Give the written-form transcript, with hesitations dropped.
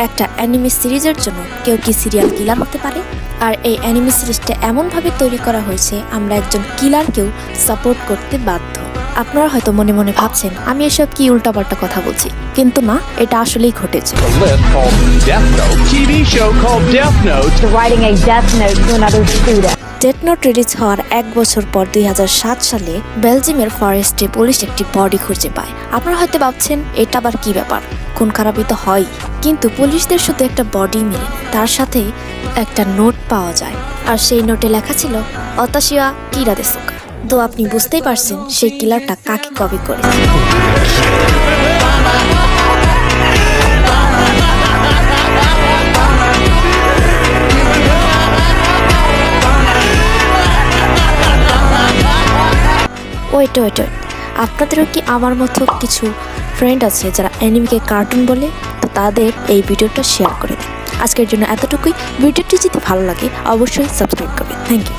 একটা অ্যানিমে সিরিজের জন্য কেউ কি সিরিয়াল কিলার হতে পারে? আর এই অ্যানিমে সিরিজটা এমনভাবে তৈরি করা হয়েছে আমরা একজন কিলারকেও সাপোর্ট করতে বাধ্য। আপনারা হয়তো মনে মনে ভাবছেন আমি এসব কি উল্টাপাল্টা কথা বলছি, কিন্তু না, এটা আসলেই ঘটেছে। A list called Death Note, TV show called Death Note. Writing a death note to another student. Death note release হওয়ার 1 বছর পর 2007 সালে বেলজিয়ামের ফরেস্টে পুলিশ একটি বডি খুঁজে পায়। আপনারা হয়তো ভাবছেন এটা আবার কি ব্যাপার, খুন খারাপই তো হয়, কিন্তু পুলিশদের শুধু একটা বডি মিলে তার সাথে একটা নোট পাওয়া যায়, আর সেই নোটে লেখা ছিল অতাশিয়া কিরা দেসুকা। তো আপনি বুঝতেই পারছেন সেই কিলারটা কাকে কপি করেছে। ওয়েট, আপনাদেরও কি আমার মতো কিছু ফ্রেন্ড আছে যারা অ্যানিমেকে কার্টুন বলে? তো তাদের এই ভিডিওটা শেয়ার করে দিন। আজকের জন্য এতটুকুই। ভিডিওটি যদি ভালো লাগে অবশ্যই সাবস্ক্রাইব করবেন। Thank you.